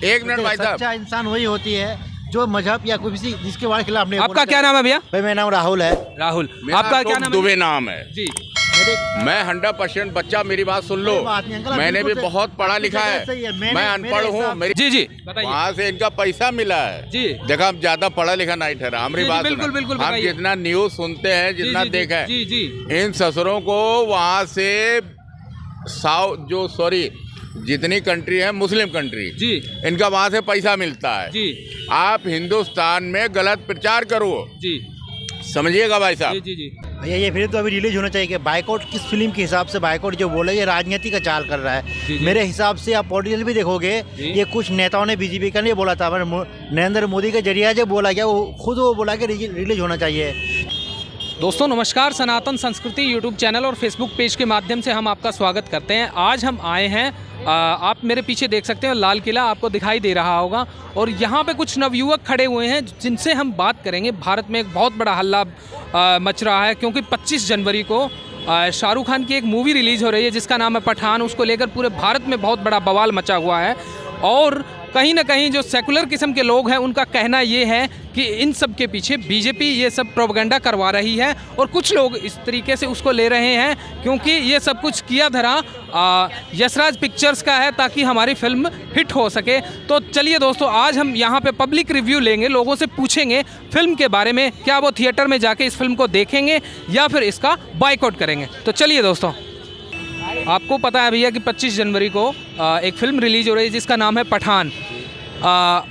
एक मिनट भाई साहब, सच्चा इंसान वही होती है जो मजहब या किसी जिसके बारे खिलाफ नहीं। आपका क्या नाम है भैया? भाई मेरा नाम राहुल है। राहुल। मेरा आपका क्या तो नाम है दुबे नाम है जी? मैं 100% बच्चा, मेरी बात सुन लो, कोई बात नहीं अंकल, मैंने भी बिल्कुल बहुत पढ़ा लिखा सही है। है, मैं अनपढ़ हूँ। मेरी जी जी बताइए वहाँ से इनका पैसा मिला है जी। देखा, हम ज्यादा पढ़ा लिखा नहीं ठहरा। हमारी जी, बात बिल्कुल, सुनो। बिल्कुल हम बताइए। जितना न्यूज सुनते हैं, जितना जी, देखा है, जी जी इन ससुरों को वहाँ से जितनी कंट्री है मुस्लिम कंट्री जी इनका वहाँ से पैसा मिलता है जी आप हिंदुस्तान में गलत प्रचार करो, जी समझिएगा भाई जी साहब। जी जी भैया ये फिल्म तो अभी रिलीज होना चाहिए कि बाइकआउट किस फिल्म के हिसाब से बाइकआउट जो बोला ये राजनीति का चाल कर रहा जी, है। जी। मेरे हिसाब से आप पॉलिटिकल भी देखोगे, जी। ये कुछ नेताओं ने बीजेपी का नहीं बोला था, नरेंद्र मोदी के जरिए जो बोला गया वो खुद वो बोला कि रिलीज होना चाहिए। दोस्तों नमस्कार, सनातन संस्कृति यूट्यूब चैनल और फेसबुक पेज के माध्यम से हम आपका स्वागत करते हैं। आज हम आए हैं, आप मेरे पीछे देख सकते हैं लाल किला आपको दिखाई दे रहा होगा, और यहाँ पे कुछ नवयुवक खड़े हुए हैं जिनसे हम बात करेंगे। भारत में एक बहुत बड़ा हल्ला मच रहा है क्योंकि 25 जनवरी को शाहरुख खान की एक मूवी रिलीज़ हो रही है जिसका नाम है पठान। उसको लेकर पूरे भारत में बहुत बड़ा बवाल मचा हुआ है, और कहीं ना कहीं जो सेकुलर किस्म के लोग हैं उनका कहना ये है कि इन सब के पीछे बीजेपी ये सब प्रोपेगेंडा करवा रही है, और कुछ लोग इस तरीके से उसको ले रहे हैं क्योंकि ये सब कुछ किया धरा यशराज पिक्चर्स का है ताकि हमारी फिल्म हिट हो सके। तो चलिए दोस्तों, आज हम यहाँ पे पब्लिक रिव्यू लेंगे, लोगों से पूछेंगे फिल्म के बारे में, क्या वो थिएटर में जाके इस फिल्म को देखेंगे या फिर इसका बाइकआउट करेंगे। तो चलिए दोस्तों, आपको पता है भैया कि 25 जनवरी को एक फ़िल्म रिलीज़ हो रही है जिसका नाम है पठान।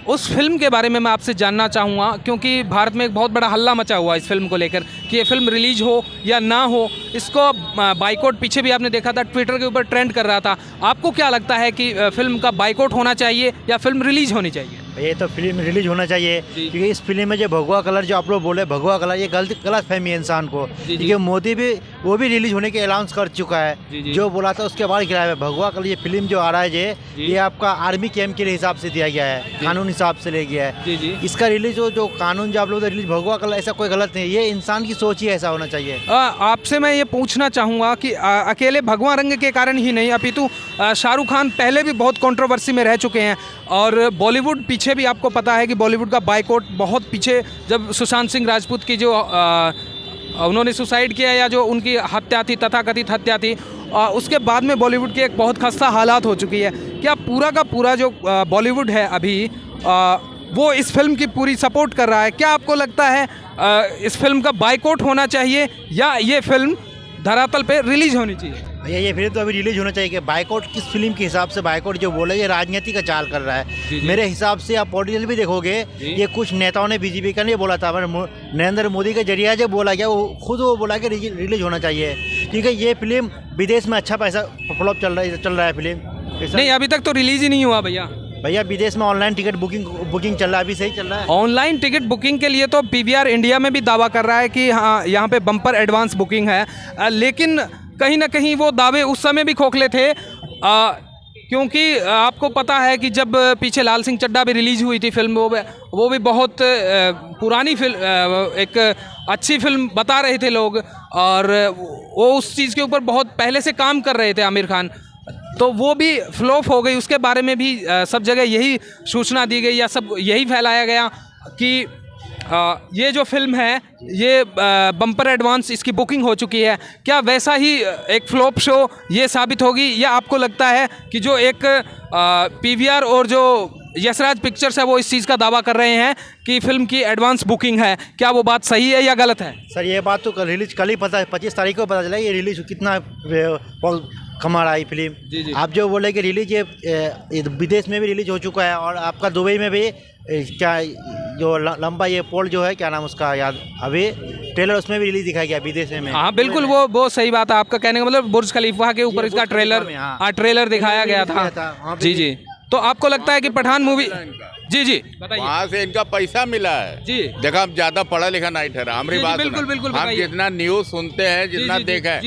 उस फिल्म के बारे में मैं आपसे जानना चाहूँगा क्योंकि भारत में एक बहुत बड़ा हल्ला मचा हुआ है इस फिल्म को लेकर कि ये फिल्म रिलीज़ हो या ना हो। इसको बाइकआउट पीछे भी आपने देखा था, ट्विटर के ऊपर ट्रेंड कर रहा था। आपको क्या लगता है कि फिल्म का बाइकआउट होना चाहिए या फिल्म रिलीज़ होनी चाहिए? ये तो फिल्म रिलीज होना चाहिए क्योंकि इस फिल्म में जो भगवा कलर जो आप लोग बोले भगवा कलर, ये गलत फहमी है इंसान को। क्योंकि मोदी भी वो भी रिलीज होने के अनाउंस कर चुका है, जो बोला था उसके बाद गिराया है। भगवा कलर ये फिल्म जो आ रहा है ये आपका आर्मी कैंप के हिसाब से दिया गया है, कानून हिसाब से ले गया है। इसका रिलीज जो कानून जो आप लोग रिलीज भगवा कलर, ऐसा कोई गलत नहीं, ये इंसान की सोच ही ऐसा होना चाहिए। आपसे मैं ये पूछना चाहूँगा कि अकेले भगवा रंग के कारण ही नहीं, अपितु शाहरुख खान पहले भी बहुत कंट्रोवर्सी में रह चुके हैं, और बॉलीवुड पीछे भी आपको पता है कि बॉलीवुड का बाइकआउट बहुत पीछे, जब सुशांत सिंह राजपूत की जो उन्होंने सुसाइड किया या जो उनकी हत्या थी, तथाकथित हत्या थी, उसके बाद में बॉलीवुड की एक बहुत खस्ता हालात हो चुकी है। क्या पूरा का पूरा जो बॉलीवुड है अभी वो इस फिल्म की पूरी सपोर्ट कर रहा है? क्या आपको लगता है इस फिल्म का बाइकआउट होना चाहिए या ये फिल्म धरातल पे रिलीज होनी चाहिए? भैया ये फिल्म तो अभी रिलीज होना चाहिए कि बाइकआउट किस फिल्म के हिसाब से बाइकआउट जो बोला ये राजनीति का चाल कर रहा है। मेरे हिसाब से आप पॉलिटिकल भी देखोगे, ये कुछ नेताओं ने बीजेपी का नहीं बोला था, नरेंद्र मोदी के जरिए जो बोला गया वो खुद वो बोला कि रिलीज होना चाहिए। क्योंकि ये फिल्म विदेश में अच्छा पैसा फ्लॉप चल रहा है फिल्म। नहीं, अभी तक तो रिलीज ही नहीं हुआ भैया। भैया विदेश में ऑनलाइन टिकट बुकिंग चल रहा है, अभी सही चल रहा है। ऑनलाइन टिकट बुकिंग के लिए तो पीवीआर इंडिया में भी दावा कर रहा है कि हाँ यहाँ पे बम्पर एडवांस बुकिंग है, लेकिन कहीं ना कहीं वो दावे उस समय भी खोखले थे, क्योंकि आपको पता है कि जब पीछे लाल सिंह चड्ढा भी रिलीज़ हुई थी फिल्म, वो भी बहुत पुरानी फिल्म, एक अच्छी फिल्म बता रहे थे लोग, और वो उस चीज़ के ऊपर बहुत पहले से काम कर रहे थे आमिर खान, तो वो भी फ्लॉप हो गई। उसके बारे में भी सब जगह यही सूचना दी गई या सब यही फैलाया गया कि ये जो फिल्म है ये बम्पर एडवांस इसकी बुकिंग हो चुकी है। क्या वैसा ही एक फ्लॉप शो ये साबित होगी, या आपको लगता है कि जो एक पीवीआर और जो यशराज पिक्चर्स है वो इस चीज़ का दावा कर रहे हैं कि फिल्म की एडवांस बुकिंग है, क्या वो बात सही है या गलत है? सर ये बात तो कल ही पता है, 25 तारीख को पता चला ये रिलीज कितना कमा रहा है फिल्म। आप जो बोले कि रिलीज ये विदेश में भी रिलीज हो चुका है, और आपका दुबई में भी क्या जो लंबा ये पोल जो है, क्या नाम उसका याद, अभी ट्रेलर उसमें भी रिलीज दिखाया गया विदेश में। हाँ बिल्कुल, वो सही बात है आपका कहने का मतलब, बुर्ज खलीफा के ऊपर इसका ट्रेलर दिखाया गया था। जी, तो आपको लगता है कि पठान मूवी, जी बताइए, वहाँ से इनका पैसा मिला है जी। देखा, हम ज्यादा पढ़ा लिखा नहीं ठहरा। हमारी बात बिल्कुल हम जितना न्यूज सुनते हैं, जितना देखा है,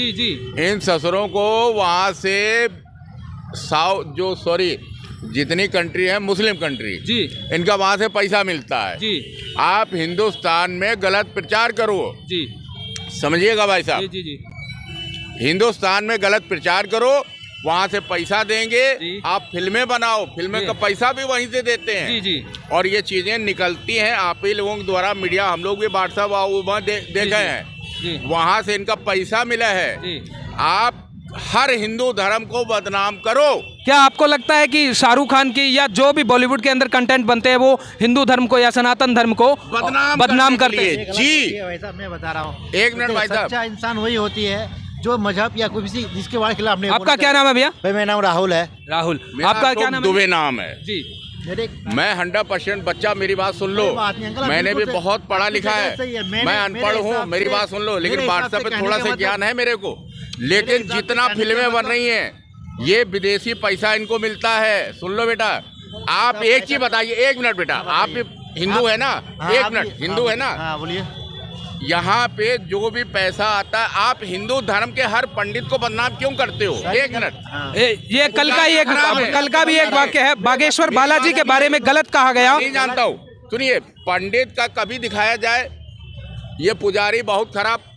इन ससुरों को वहाँ से जितनी कंट्री है मुस्लिम कंट्री जी, इनका वहाँ से पैसा मिलता है जी। आप हिंदुस्तान में गलत प्रचार करो जी, समझिएगा भाई साहब। जी। हिंदुस्तान में गलत प्रचार करो, वहाँ से पैसा देंगे, आप फिल्में बनाओ, फिल्में का पैसा भी वहीं से देते हैं। जी जी। और ये चीजें निकलती हैं आप ही लोगों के द्वारा, मीडिया, हम लोग भी व्हाट्सएप देखे हैं, वहाँ से इनका पैसा मिला है। आप हर हिंदू धर्म को बदनाम करो। क्या आपको लगता है कि शाहरुख खान की या जो भी बॉलीवुड के अंदर कंटेंट बनते हैं वो हिंदू धर्म को या सनातन धर्म को बदनाम करते हैं? जी वैसा मैं बता रहा हूँ, एक मिनट भाई साहब, सच्चा इंसान वही होती है जो मजहब या कोई किसी जिसके बारे खिलाफ नहीं। आपका क्या नाम है भैया? भाई मेरा नाम राहुल है। राहुल, आपका क्या नाम है? दुबे नाम है जी। मैं 100% बच्चा, मेरी बात सुन लो, मैंने भी बहुत पढ़ा लिखा है, मैं अनपढ़ हूँ, मेरी बात सुन लो, लेकिन व्हाट्सएप पे थोड़ा सा ज्ञान है मेरे को। लेकिन जितना फिल्में बन रही हैं ये विदेशी पैसा इनको मिलता है। सुन लो बेटा, आप एक चीज बताइए, 1 मिनट बेटा, आप भी हिंदू है ना? 1 मिनट, हिंदू है ना? बोलिए। यहाँ पे जो भी पैसा आता है, आप हिंदू धर्म के हर पंडित को बदनाम क्यों करते हो? 1 मिनट, ये कल का भी एक वाक्य है, बागेश्वर बालाजी के बारे में गलत कहा गया। नहीं जानता हूँ, सुनिए, पंडित का कभी दिखाया जाए, ये पुजारी बहुत खराब,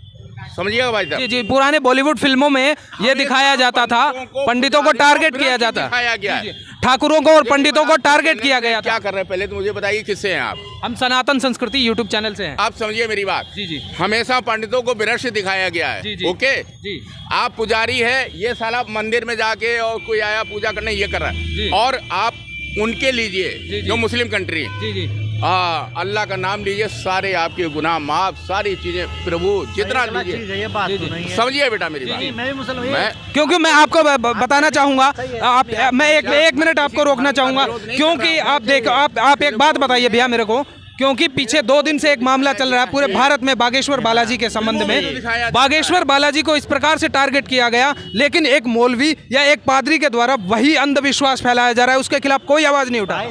समझिएगा भाई साहब। जी जी, पुराने बॉलीवुड फिल्मों में ये दिखाया जाता था, पंडितों को टारगेट किया जाता, दिखाया गया, ठाकुरों को और पंडितों को टारगेट किया गया था। क्या कर रहे हैं पहले तो मुझे बताइए, किससे हैं आप? हम सनातन संस्कृति यूट्यूब चैनल से हैं। आप समझिए मेरी बात। जी जी। हमेशा पंडितों को विनम्र दिखाया गया है। जी जी। ओके जी। आप पुजारी है, ये साला मंदिर में जाके और कोई आया पूजा करने, ये कर रहा है, और आप उनके लीजिए जो मुस्लिम कंट्री, जी जी, अल्लाह का नाम लीजिए, सारे आपके गुनाह माफ, सारी चीजें प्रभु जितना लीजिए, समझिए बेटा मेरी बात। मैं भी मुसलमान, क्योंकि मैं आपको बताना चाहूंगा, आप, मैं एक मिनट आपको रोकना चाहूंगा, क्योंकि आप एक बात बताइए भैया मेरे को, क्योंकि पीछे 2 दिन से एक मामला चल रहा है पूरे भारत में बागेश्वर बालाजी के संबंध में। बागेश्वर बालाजी को इस प्रकार से टारगेट किया गया, लेकिन एक मौलवी या एक पादरी के द्वारा वही अंधविश्वास फैलाया जा रहा है, उसके खिलाफ कोई आवाज नहीं उठा।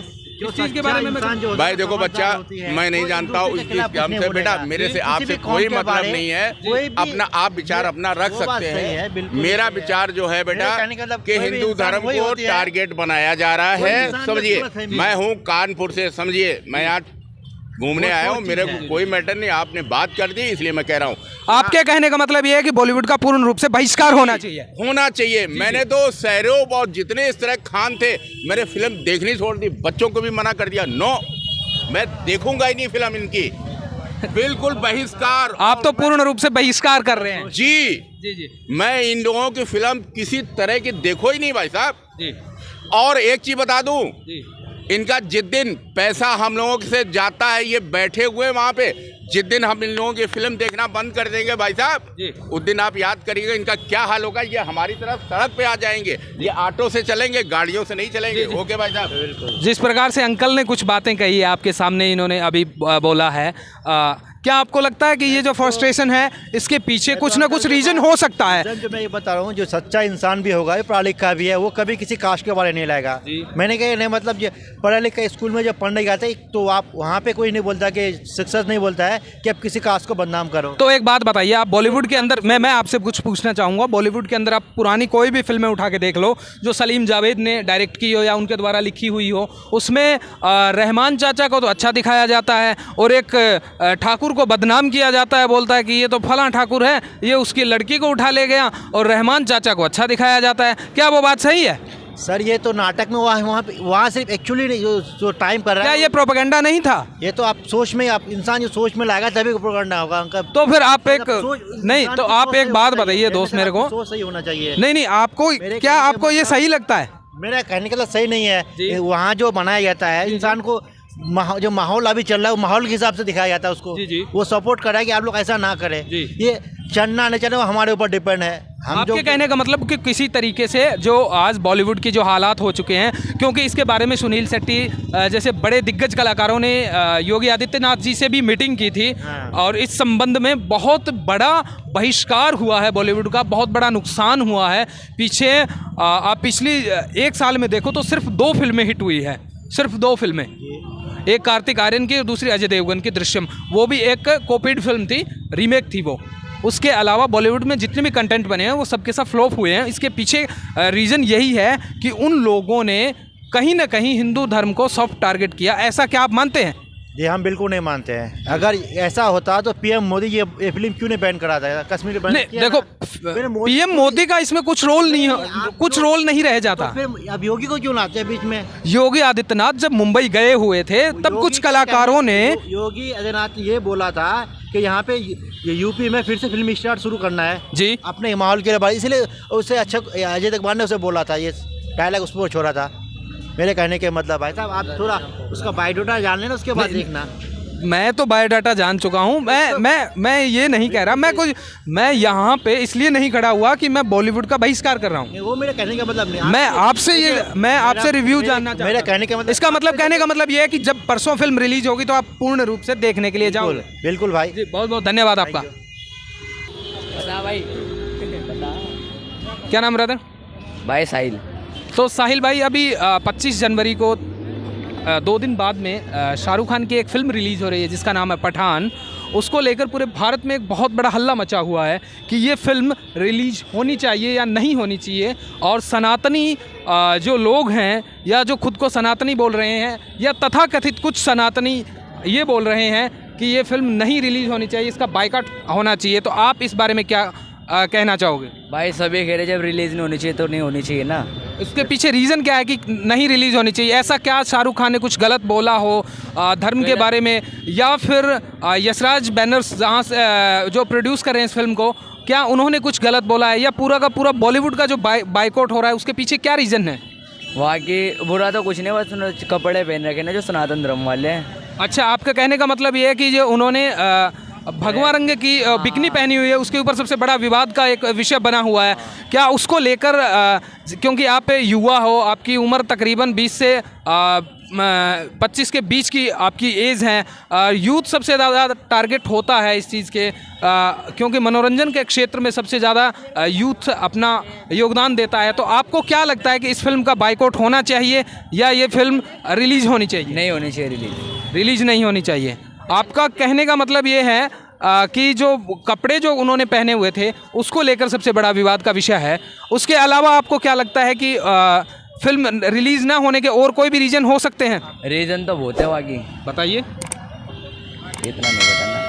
इस चीज के बारे में भाई देखो बच्चा, मैं नहीं जानता हूँ इस हमसे, बेटा मेरे से आपसे कोई मतलब नहीं है, अपना आप विचार अपना रख सकते हैं। मेरा विचार जो है बेटा कि हिंदू धर्म को टारगेट बनाया जा रहा है, समझिए। मैं हूँ कानपुर से, समझिए, मैं यहाँ घूमने आया हूँ, मेरे को कोई मैटर नहीं, आपने बात कर दी इसलिए मैं कह रहा हूँ। आपके कहने का मतलब ये है कि बॉलीवुड का पूर्ण रूप से बहिष्कार होना चाहिए। मैंने तो शहरों और जितने इस तरह खान थे, मेरे फिल्म देखनी छोड़ दी, बच्चों को भी मना कर दिया, नो मैं देखूंगा ही नहीं फिल्म इनकी, बिल्कुल बहिष्कार। आप तो पूर्ण रूप से बहिष्कार कर रहे हैं? जी जी जी, मैं इन लोगों की फिल्म किसी तरह की देखो ही नहीं भाई साहब जी। और एक चीज बता दूं, इनका जिस दिन पैसा हम लोगों से जाता है, ये बैठे हुए वहाँ पे, जिस दिन हम इन लोगों की फिल्म देखना बंद कर देंगे भाई साहब, उस दिन आप याद करिएगा इनका क्या हाल होगा। ये हमारी तरफ सड़क पे आ जाएंगे, ये ऑटो से चलेंगे, गाड़ियों से नहीं चलेंगे। ओके भाई साहब। जिस प्रकार से अंकल ने कुछ बातें कही है आपके सामने, इन्होंने अभी बोला है, क्या आपको लगता है कि ये जो फ्रस्ट्रेशन है इसके पीछे कुछ ना कुछ रीजन हो सकता है? जो मैं ये बता रहा हूँ, जो सच्चा इंसान भी होगा, पढ़ा लिखा भी है, वो कभी किसी कास्ट के बारे नहीं लाएगा। मैंने कहा नहीं, मतलब ये पढ़ा लिखा स्कूल में जब पढ़ने जाते हैं तो आप वहाँ पे कोई नहीं बोलता कि शिक्षक नहीं बोलता है कि आप किसी कास्ट को बदनाम करो। तो एक बात बताइए, आप बॉलीवुड के अंदर, मैं आपसे कुछ पूछना चाहूँगा, बॉलीवुड के अंदर आप पुरानी कोई भी फिल्में उठा के देख लो जो सलीम जावेद ने डायरेक्ट की हो या उनके द्वारा लिखी हुई हो, उसमें रहमान चाचा को तो अच्छा दिखाया जाता है और एक ठाकुर को बदनाम किया जाता है, बोलता है कि ये तो फलां ठाकुर है, ये उसकी लड़की को उठा ले गया, और रहमान चाचा को अच्छा दिखाया जाता है। क्या वो बात सही है? सर ये तो नाटक में वहाँ सिर्फ एक्चुअली जो टाइम कर रहा है, क्या ये प्रोपेगेंडा नहीं था? ये तो आप सोच में, आप इंसान जो सोच में लाएगा तभी प्रोपेगेंडा होगा उनका। तो फिर आप एक नहीं, तो आप एक बात बताइए दोस्त मेरे को, सोच सही होना चाहिए। नहीं, आपको क्या, आपको ये सही लगता है? मेरा कहने का सही नहीं है, वहाँ जो बनाया जाता है इंसान को, जो माहौल अभी चल रहा है, वो माहौल के हिसाब से दिखाया जाता है उसको। वो सपोर्ट कर रहा है कि आप लोग ऐसा ना करें। ये चलना नहीं चलना वो हमारे ऊपर डिपेंड है। हम आपके कहने का मतलब कि किसी तरीके से जो आज बॉलीवुड की जो हालात हो चुके हैं, क्योंकि इसके बारे में सुनील शेट्टी जैसे बड़े दिग्गज कलाकारों ने योगी आदित्यनाथ जी से भी मीटिंग की थी, और इस संबंध में बहुत बड़ा बहिष्कार हुआ है बॉलीवुड का, बहुत बड़ा नुकसान हुआ है। पीछे आप पिछली 1 साल में देखो तो सिर्फ 2 फिल्में हिट हुई है, सिर्फ 2 फिल्में, एक कार्तिक आर्यन की और दूसरी अजय देवगन की दृश्यम, वो भी एक कॉपीड फिल्म थी, रीमेक थी वो। उसके अलावा बॉलीवुड में जितने भी कंटेंट बने हैं वो सबके सब फ्लॉप हुए हैं। इसके पीछे रीज़न यही है कि उन लोगों ने कहीं ना कहीं हिंदू धर्म को सॉफ्ट टारगेट किया। ऐसा क्या आप मानते हैं? ये हम बिल्कुल नहीं मानते हैं। अगर ऐसा होता तो पीएम मोदी ये फिल्म क्यों नहीं बैन करा था? कश्मीर बैन नहीं, देखो पीएम मोदी का इसमें कुछ रोल नहीं है, कुछ रोल नहीं रह जाता। तो फिर अब योगी को क्यों लाते हैं बीच में? योगी आदित्यनाथ जब मुंबई गए हुए थे तब कुछ कलाकारों ने योगी आदित्यनाथ ये बोला था कि यहाँ पे ये यूपी में फिर से फिल्म स्टार्ट शुरू करना है जी अपने माहौल के लिए, इसलिए उससे अच्छा अजय देवगन ने उसे बोला था, ये डायलॉग उस पर छोड़ा था। मेरे कहने के मतलब भाई साहब आप थोड़ा उसका बायोडाटा जान लेना, उसके बाद देखना। मैं तो बायोडाटा जान चुका हूँ। मैं ये नहीं कह रहा, मैं यहाँ पे इसलिए नहीं खड़ा हुआ कि मैं बॉलीवुड का बहिष्कार कर रहा हूँ। वो मेरे कहने का मतलब नहीं। मैं आपसे रिव्यू जानना चाहता हूँ। मेरे कहने का मतलब, इसका मतलब कहने का मतलब ये है कि जब परसों फिल्म रिलीज होगी तो आप पूर्ण रूप से देखने के लिए जाओ। बिल्कुल भाई, बहुत बहुत धन्यवाद आपका। क्या नाम ब्रदर? भाई साहिल। तो साहिल भाई, अभी 25 जनवरी को 2 दिन बाद में शाहरुख खान की एक फ़िल्म रिलीज़ हो रही है जिसका नाम है पठान। उसको लेकर पूरे भारत में एक बहुत बड़ा हल्ला मचा हुआ है कि ये फ़िल्म रिलीज होनी चाहिए या नहीं होनी चाहिए। और सनातनी जो लोग हैं या जो खुद को सनातनी बोल रहे हैं या तथाकथित कुछ सनातनी ये बोल रहे हैं कि ये फ़िल्म नहीं रिलीज़ होनी चाहिए, इसका बायकॉट होना चाहिए। तो आप इस बारे में क्या कहना चाहोगे? भाई सभी कह रहे जब रिलीज़ नहीं होनी चाहिए तो नहीं होनी चाहिए ना। इसके पीछे रीज़न क्या है कि नहीं रिलीज़ होनी चाहिए? ऐसा क्या शाहरुख खान ने कुछ गलत बोला हो धर्म के बारे में, या फिर यशराज बैनर्स जहाँ से जो प्रोड्यूस कर रहे हैं इस फिल्म को, क्या उन्होंने कुछ गलत बोला है, या पूरा का पूरा बॉलीवुड का जो बाइकआउट हो रहा है उसके पीछे क्या रीज़न है? वहाँ की बुरा तो कुछ नहीं, बस कपड़े पहन रखे ना जो सनातन धर्म वाले हैं। अच्छा, आपका कहने का मतलब ये है कि जो उन्होंने भगवा रंग की बिकनी पहनी हुई है उसके ऊपर सबसे बड़ा विवाद का एक विषय बना हुआ है, क्या उसको लेकर क्योंकि आप युवा हो, आपकी उम्र तकरीबन 20 से 25 के बीच की आपकी एज है, यूथ सबसे ज़्यादा टारगेट होता है इस चीज़ के, क्योंकि मनोरंजन के क्षेत्र में सबसे ज़्यादा यूथ अपना योगदान देता है। तो आपको क्या लगता है कि इस फिल्म का बाइकआउट होना चाहिए या ये फिल्म रिलीज़ होनी चाहिए? नहीं होनी चाहिए, रिलीज़ नहीं होनी चाहिए। आपका कहने का मतलब ये है कि जो कपड़े जो उन्होंने पहने हुए थे उसको लेकर सबसे बड़ा विवाद का विषय है। उसके अलावा आपको क्या लगता है कि फिल्म रिलीज़ ना होने के और कोई भी रीज़न हो सकते हैं? रीज़न तो बहुत है बाकी, बताइए। इतना नहीं बताना।